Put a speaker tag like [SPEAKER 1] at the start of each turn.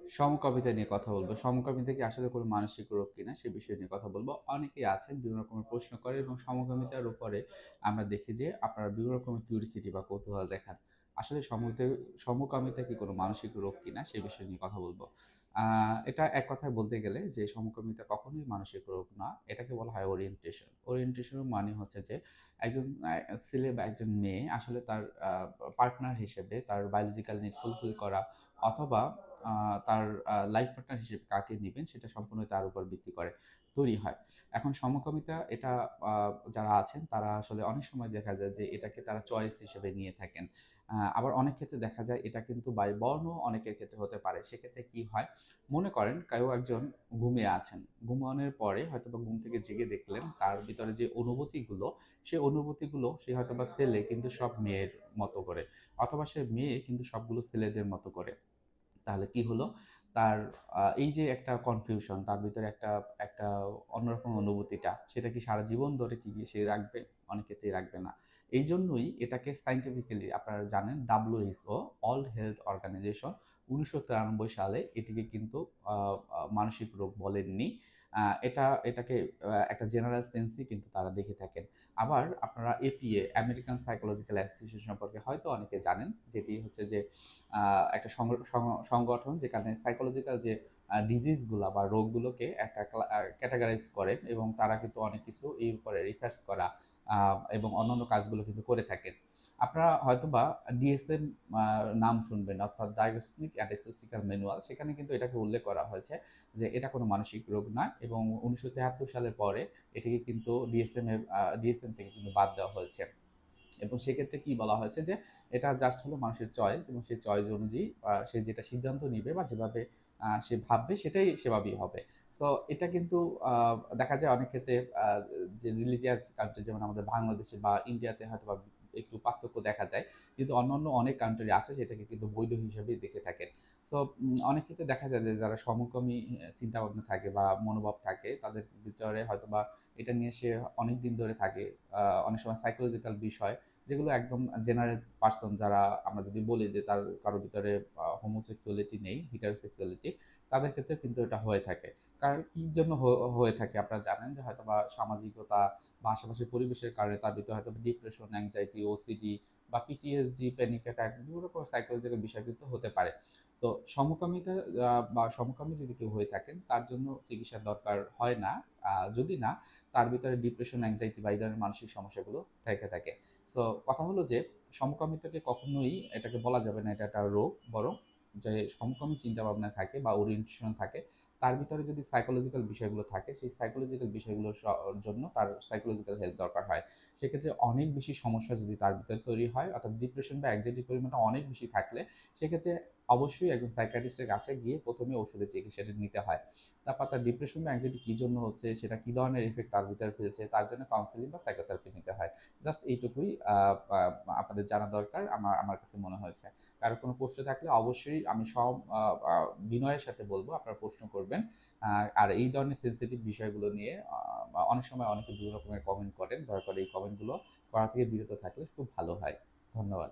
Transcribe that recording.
[SPEAKER 1] সমকামিতা নিয়ে কথা বলবো। সমকামিতা কি আসলে কোনো মানসিক রোগ কিনা সে বিষয় নিয়ে কথা বলবো। অনেকেই আছেন বিভিন্ন রকমের প্রশ্ন করে এবং সমকামিতার উপরে আমরা দেখি যে আপনারা বিভিন্ন রকমের কিউরিসিটি বা কৌতূহল দেখান। আসলে সমকামিতা কি কোনো মানসিক রোগ কিনা সে বিষয় নিয়ে কথা বলবো। আ এটা এক কথায় বলতে গেলে যে সমকামিতা কখনোই মানসিক রোগ না। এটাকে বলা হয় ওরিয়েন্টেশন। ওরিয়েন্টেশন এর মানে হচ্ছে যে একজন ছেলে বা একজন মেয়ে আসলে তার পার্টনার হিসেবে তার বায়োলজিক্যাল নিড ফুলফিল করা অথবা আ তার লাইফ পার্টনার হিসেবে কাকে নিবেন সেটা সম্পূর্ণ তার উপর ভিত্তি করে তৈরি হয়। এখন সমকামিতা এটা আ যারা আছেন তারা আসলে অনেক সময় দেখা যায় যে এটাকে তারা চয়েস হিসেবে নিয়ে থাকেন। আবার অনেক ক্ষেত্রে দেখা যায় এটা কিন্তু বাই বর্ণ অনেকের ক্ষেত্রে হতে পারে। সেক্ষেত্রে কি হয়? মনে করেন কেউ একজন ঘুমিয়ে আছেন। ঘুমানোর পরে হয়তোবা ঘুম থেকে জেগে দেখলেন তার ভিতরে যে অনুভূতিগুলো, সেই অনুভূতিগুলো সে হয়তোবা ছেলে কিন্তু সব মেয়ের মতো করে। অথবা সে মেয়ে কিন্তু সবগুলো ছেলেদের মতো করে। তাহলে কি হলো? তার এই যে একটা কনফিউশন তার ভিতরে একটা একটা অন্যরকম অনুভূতিটা, সেটা কি সারা জীবন ধরে কি সে রাখবে? অনেক ক্ষেত্রেই রাখবে না। এইজন্যই এটাকে সায়েন্টিফিক্যালি আপনারা জানেন WHO ওয়ার্ল্ড হেলথ অর্গানাইজেশন ১৯৯৩ সালে এটিকে কিন্তু আ আ মানসিক রোগ বলেননি। এটাকে একটা জেনারেল সেন্সই কিন্তু তারা দেখে থাকেন। আবার আপনারা APA আমেরিকান সাইকোলজিক্যাল অ্যাসোসিয়েশন সম্পর্কে হয়তো অনেকে জানেন। যেটি হচ্ছে যে আ একটা সংগঠন যেখানে সাইকোলজিক্যাল যে ডিজিজ গুলা বা রোগগুলোকে একটা ক্যাটেগরাইজ করেন এবং তারা কিন্তু অনেক কিছু এর উপরে রিসার্চ করা আ এবং অন্যান্য কাজগুলো কিন্তু করে থাকেন। আপনারা হয়তোবা DSM আ নাম শুনবেন অর্থাৎ ডায়াগনস্টিক অ্যান্ড স্ট্যাটিস্টিক্যাল ম্যানুয়াল সেখানে কিন্তু এটাকে উল্লেখ করা হয়েছে যে এটা কোনো মানসিক রোগ না এবং ১৯৭৩ সালের পরে এটিকে কিন্তু DSM থেকে কিন্তু বাদ দেওয়া হয়েছে। এবং সেক্ষেত্রে কি বলা হয়েছে যে এটা জাস্ট হলো মানুষের চয়েস এবং সেই চয়েস অনুযায়ী সে যেটা সিদ্ধান্ত নিবে বা যেভাবে সে ভাববে সেটাই সেভাবেই হবে। সো এটা কিন্তু আ দেখা যায় অনেক ক্ষেত্রে যে রিলিজিয়াস কান্ট্রি যেমন আমাদের বাংলাদেশে বা ইন্ডিয়াতে হয়তোবা একটু পার্থক্য দেখা যায়। কিন্তু অন্যান্য অনেক কান্ট্রি আছে সেটাকে কিন্তু বৈধ হিসেবেই দেখে থাকেন। সো অনেক ক্ষেত্রে দেখা যায় যে যারা সমকামী চিন্তাভাবনা থাকে বা মনোভাব থাকে তাদের ভিতরে হয়তোবা এটা নিয়ে সে অনেকদিন ধরে থাকে। অনেক সময় সাইকোলজিক্যাল বিষয় যেগুলো একদম জেনারেল পারসন যারা আমরা যদি বলি যে তার কারো ভিতরে হোমোসেক্সুয়ালিটি নেই, হেটারোসেক্সুয়ালিটি তাদের ক্ষেত্রে কিন্তু এটা হয়ে থাকে। কারণ কি জন্য হয়ে থাকে আপনারা জানেন যে হয়তোবা সামাজিকতা বা আশেপাশের পরিবেশের কারণে তার ভিতরে হয়তো ডিপ্রেশন, অ্যাংজাইটি, OCD বা PTSD, প্যানিক অ্যাটাক বিভিন্ন রকম সাইকোলজিক্যাল বিষয় কিন্তু হতে পারে। তো সমকামিতা বা সমকামী যদি কেউ হয়ে থাকেন তার জন্য চিকিৎসার দরকার হয় না। যদি না তার ভিতরে ডিপ্রেশন, অ্যাংজাইটি বা এই ধরনের মানসিক সমস্যাগুলো থেকে থাকে। সো কথা হলো যে সমকামিতাকে কখনোই এটাকে বলা যাবে না এটা একটা রোগ। বরং যে সমকামী চিন্তাভাবনা থাকে বা ওরিয়েন্টেশন থাকে তার ভিতরে যদি সাইকোলজিক্যাল বিষয়গুলো থাকে সেই সাইকোলজিক্যাল বিষয়গুলোর জন্য তার সাইকোলজিক্যাল হেল্প দরকার হয়। সেক্ষেত্রে অনেক বেশি সমস্যা যদি তার ভিতরে তৈরি হয় অর্থাৎ ডিপ্রেশন বা অ্যাংজাইটির পরিমাণটা অনেক বেশি থাকলে সেক্ষেত্রে অবশ্যই একজন সাইকিয়াট্রিস্টের কাছে গিয়ে ১ম এ ওষুধের চিকিৎসাটা নিতে হয়। তারপর তার ডিপ্রেশন বা অ্যাংজাইটি কি জন্য হচ্ছে, সেটা কি ধরনের ইফেক্ট তার ভিতরে ফেলছে, তার জন্য কাউন্সেলিং বা সাইকোথেরাপি নিতে হয়। জাস্ট এইটুকুই আ আ আপনাদের জানা দরকার আমার কাছে মনে হয়েছে। কারো কোনো প্রশ্ন থাকলে অবশ্যই আমি সব আ আ বিনয়ের সাথে বলব আপনারা প্রশ্ন করবেন। আ আর এই ধরনের সেনসিটিভ বিষয়গুলো নিয়ে অনেক সময় অনেকে বিভিন্ন রকমের কমেন্ট করেন। দয়া করে এই কমেন্টগুলো করা থেকে বিরত থাকলে খুব ভালো হয়। ধন্যবাদ।